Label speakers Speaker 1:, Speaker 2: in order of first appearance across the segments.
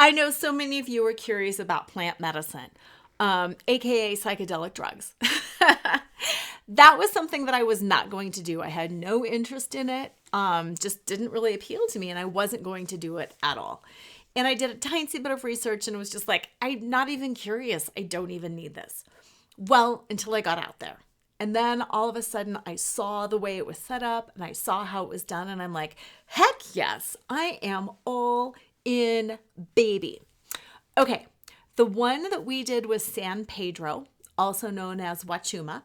Speaker 1: I know so many of you are curious about plant medicine, aka psychedelic drugs. That was something that I was not going to do. I had no interest in it. Just didn't really appeal to me, and I wasn't going to do it at all. And I did a tiny bit of research and it was just like, I'm not even curious. I don't even need this. Well, until I got out there. And then all of a sudden I saw the way it was set up and I saw how it was done. And I'm like, heck yes, I am all in, baby. Okay, the one that we did was San Pedro, also known as Wachuma.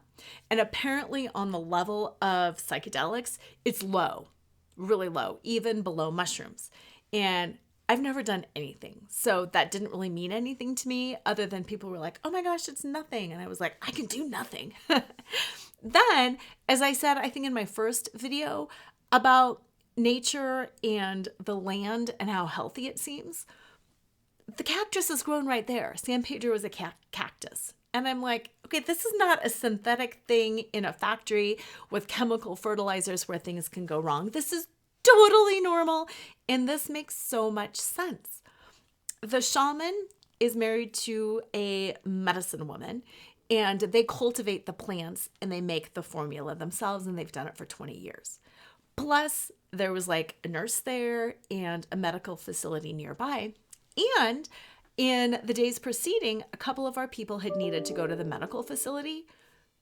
Speaker 1: And apparently on the level of psychedelics, it's low, really low, even below mushrooms. And I've never done anything. So that didn't really mean anything to me other than people were like, oh my gosh, it's nothing. And I was like, I can do nothing. Then, as I said, I think in my first video about nature and the land and how healthy it seems, the cactus is grown right there. San Pedro is a cactus. And I'm like, okay, this is not a synthetic thing in a factory with chemical fertilizers where things can go wrong. This is totally normal. And this makes so much sense. The shaman is married to a medicine woman and they cultivate the plants and they make the formula themselves. And they've done it for 20 years. Plus, there was like a nurse there and a medical facility nearby. And in the days preceding, a couple of our people had needed to go to the medical facility.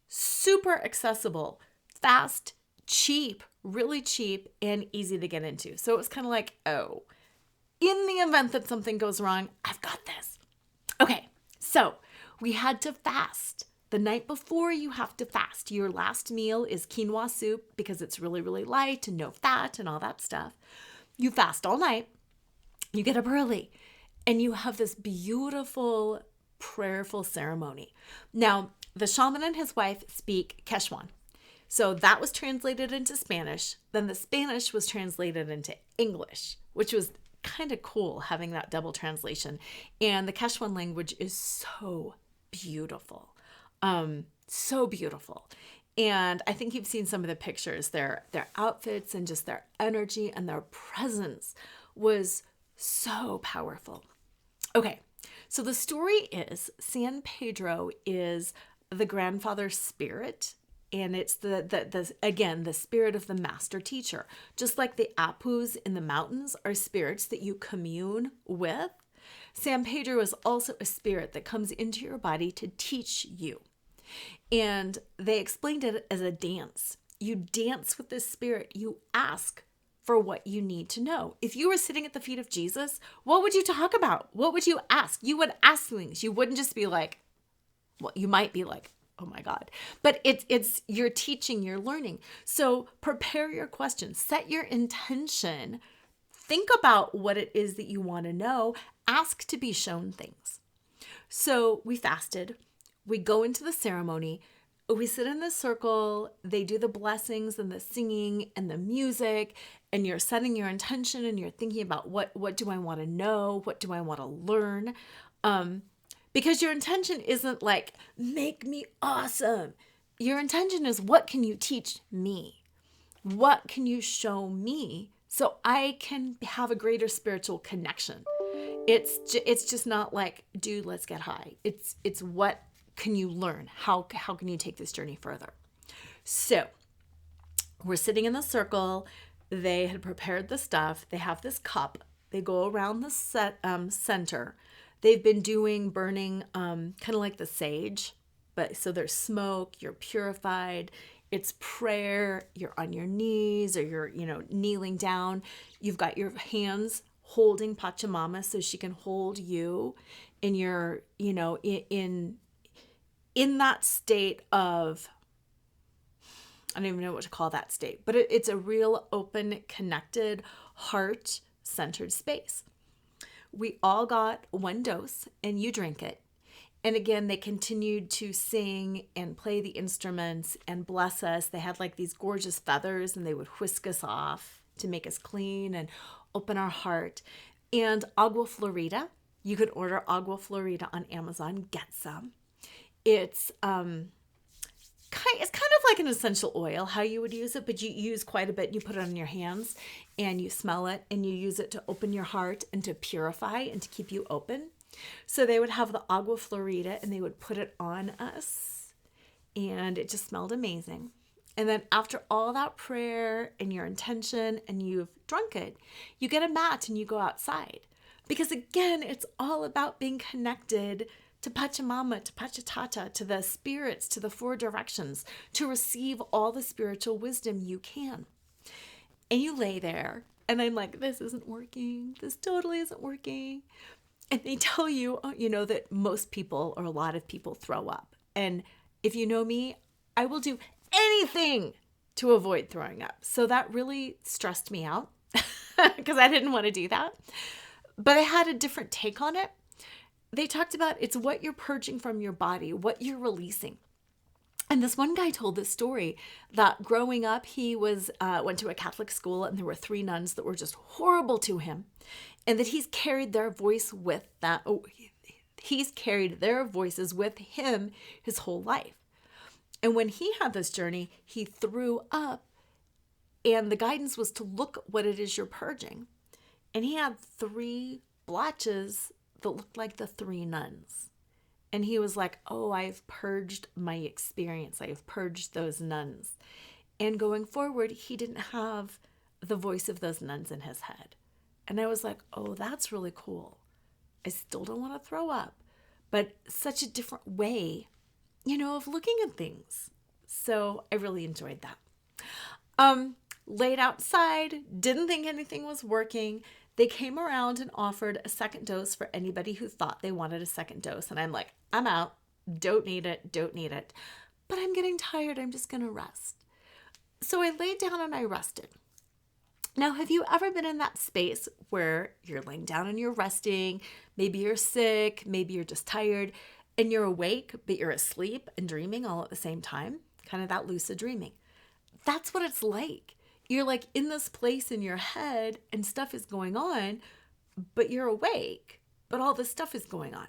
Speaker 1: Super accessible, fast, cheap, really cheap, and easy to get into. So it was kind of like, oh, in the event that something goes wrong, I've got this. Okay, so we had to fast. The night before, you have to fast. Your last meal is quinoa soup because it's really, really light and no fat and all that stuff. You fast all night. You get up early. And you have this beautiful, prayerful ceremony. Now, the shaman and his wife speak Quechua. So that was translated into Spanish. Then the Spanish was translated into English, which was kind of cool having that double translation. And the Quechua language is so beautiful. So beautiful. And I think you've seen some of the pictures. Their outfits and just their energy and their presence was so powerful. Okay, so the story is San Pedro is the grandfather spirit, and it's the spirit of the master teacher. Just like the Apus in the mountains are spirits that you commune with, San Pedro is also a spirit that comes into your body to teach you. And they explained it as a dance. You dance with this spirit. You ask for what you need to know. If you were sitting at the feet of Jesus, what would you talk about? What would you ask? You would ask things. You wouldn't just be like, well, you might be like, oh my God. But it's you're teaching, you're learning. So prepare your questions, set your intention, think about what it is that you want to know, ask to be shown things. So we fasted, we go into the ceremony, we sit in this circle, they do the blessings and the singing and the music, and you're setting your intention and you're thinking about what do I want to know? What do I want to learn? Because your intention isn't like, make me awesome. Your intention is, what can you teach me? What can you show me so I can have a greater spiritual connection? It's just not like, dude, let's get high. It's what can you learn? How can you take this journey further? So we're sitting in the circle. They had prepared the stuff. They have this cup. They go around the center. They've been burning kind of like the sage, but so there's smoke. You're purified. It's prayer. You're on your knees or you're kneeling down. You've got your hands holding Pachamama so she can hold you in your in that state of, I don't even know what to call that state, but it's a real open, connected, heart-centered space. We all got one dose and you drink it. And again, they continued to sing and play the instruments and bless us. They had like these gorgeous feathers and they would whisk us off to make us clean and open our heart. And agua florida, you could order agua florida on Amazon, get some. It's kind it's kind of like an essential oil, how you would use it, but you use quite a bit. You put it on your hands and you smell it and you use it to open your heart and to purify and to keep you open. So they would have the agua florida and they would put it on us and it just smelled amazing. And then after all that prayer and your intention and you've drunk it, you get a mat and you go outside. Because again, it's all about being connected to Pachamama, to Pachatata, to the spirits, to the four directions, to receive all the spiritual wisdom you can. And you lay there, and I'm like, this isn't working. This totally isn't working. And they tell you, that most people or a lot of people throw up. And if you know me, I will do anything to avoid throwing up. So that really stressed me out because I didn't want to do that. But I had a different take on it. They talked about it's what you're purging from your body, what you're releasing. And this one guy told this story that growing up, he went to a Catholic school and there were 3 nuns that were just horrible to him. And that he's carried their voice with that. Oh, he's carried their voices with him his whole life. And when he had this journey, he threw up and the guidance was to look what it is you're purging. And he had 3 blotches that looked like the 3 nuns. And he was like, oh, I've purged my experience. I have purged those nuns. And going forward, he didn't have the voice of those nuns in his head. And I was like, oh, that's really cool. I still don't want to throw up, but such a different way, of looking at things. So I really enjoyed that. Laid outside, didn't think anything was working. They came around and offered a second dose for anybody who thought they wanted a second dose. And I'm like, I'm out. Don't need it. But I'm getting tired. I'm just going to rest. So I laid down and I rested. Now, have you ever been in that space where you're laying down and you're resting? Maybe you're sick. Maybe you're just tired and you're awake, but you're asleep and dreaming all at the same time. Kind of that lucid dreaming. That's what it's like. You're like in this place in your head and stuff is going on, but you're awake, but all this stuff is going on.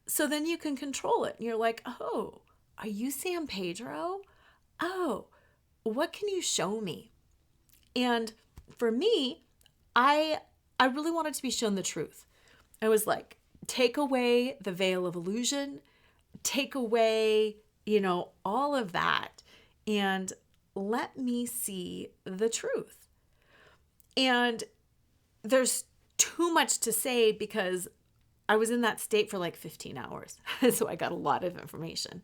Speaker 1: So then you can control it. And you're like, oh, are you San Pedro? Oh, what can you show me? And for me, I really wanted to be shown the truth. I was like, take away the veil of illusion, take away, all of that. And let me see the truth. And there's too much to say because I was in that state for like 15 hours. So I got a lot of information.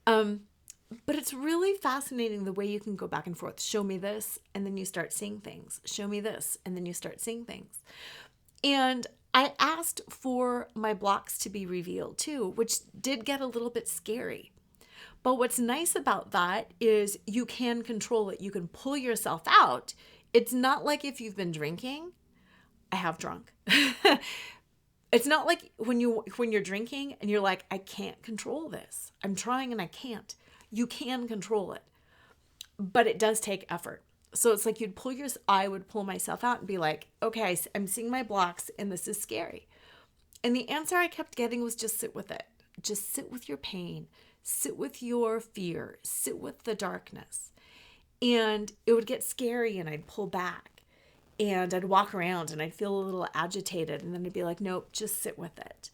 Speaker 1: But it's really fascinating the way you can go back and forth. Show me this, and then you start seeing things. Show me this, and then you start seeing things. And I asked for my blocks to be revealed too, which did get a little bit scary. But what's nice about that is you can control it. You can pull yourself out. It's not like if you've been drinking. I have drunk. It's not like when you're drinking and you're like, I can't control this. I'm trying and I can't. You can control it. But it does take effort. So it's like I would pull myself out and be like, okay, I'm seeing my blocks and this is scary. And the answer I kept getting was just sit with it. Just sit with your pain. Sit with your fear, sit with the darkness. And it would get scary and I'd pull back and I'd walk around and I'd feel a little agitated and then I'd be like, nope, just sit with it.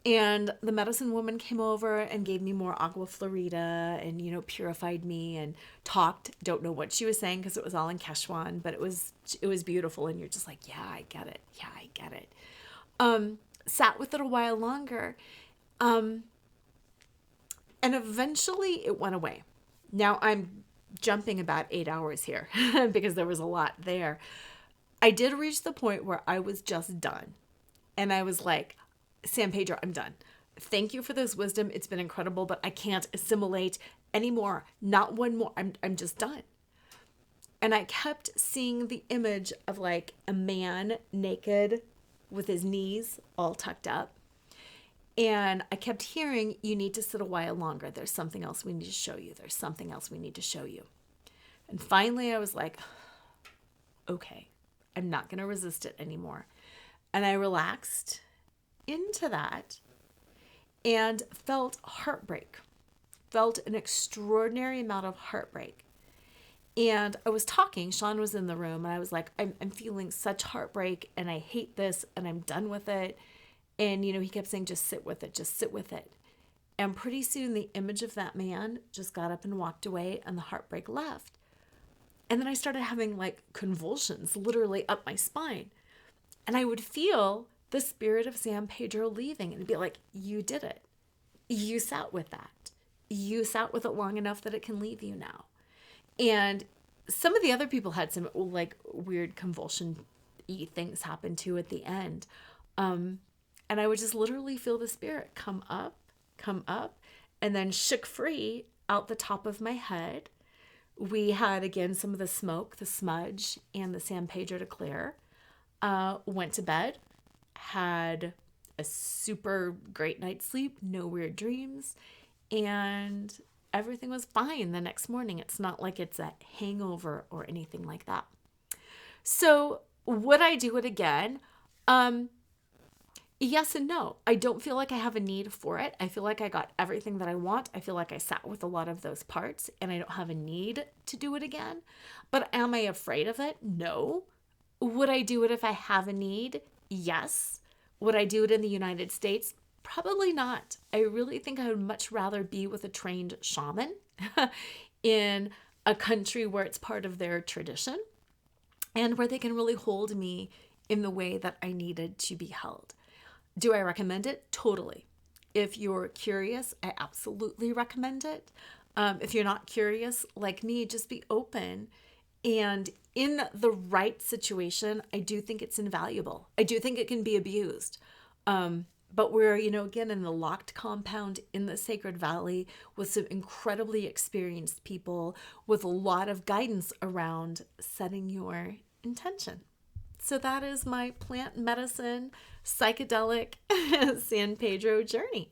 Speaker 1: And the medicine woman came over and gave me more agua florida and, purified me and talked. Don't know what she was saying because it was all in Quechua, but it was beautiful. And you're just like, yeah, I get it. Yeah, I get it. Sat with it a while longer. And eventually it went away. Now I'm jumping about 8 hours here because there was a lot there. I did reach the point where I was just done. And I was like, San Pedro, I'm done. Thank you for this wisdom. It's been incredible, but I can't assimilate anymore. Not one more. I'm just done. And I kept seeing the image of like a man naked with his knees all tucked up. And I kept hearing, you need to sit a while longer. There's something else we need to show you. There's something else we need to show you. And finally I was like, okay, I'm not going to resist it anymore. And I relaxed into that and felt heartbreak. felt an extraordinary amount of heartbreak. And I was talking, Sean was in the room, and I was like, I'm feeling such heartbreak, and I hate this, and I'm done with it. And, he kept saying, just sit with it, just sit with it. And pretty soon the image of that man just got up and walked away, and the heartbreak left. And then I started having like convulsions literally up my spine. And I would feel the spirit of San Pedro leaving and be like, you did it. You sat with that. You sat with it long enough that it can leave you now. And some of the other people had some like weird convulsion-y things happen too at the end. And I would just literally feel the spirit come up, and then shook free out the top of my head. We had, again, some of the smoke, the smudge, and the San Pedro to clear. Went to bed, had a super great night's sleep, no weird dreams, and everything was fine the next morning. It's not like it's a hangover or anything like that. So would I do it again? Yes and no. I don't feel like I have a need for it. I feel like I got everything that I want. I feel like I sat with a lot of those parts, and I don't have a need to do it again. But am I afraid of it? No. Would I do it if I have a need? Yes. Would I do it in the United States? Probably not. I really think I would much rather be with a trained shaman in a country where it's part of their tradition and where they can really hold me in the way that I needed to be held. Do I recommend it? Totally. If you're curious, I absolutely recommend it. If you're not curious, like me, just be open. And in the right situation, I do think it's invaluable. I do think it can be abused. But we're, again, in the locked compound in the Sacred Valley with some incredibly experienced people with a lot of guidance around setting your intention. So that is my plant medicine, psychedelic San Pedro journey.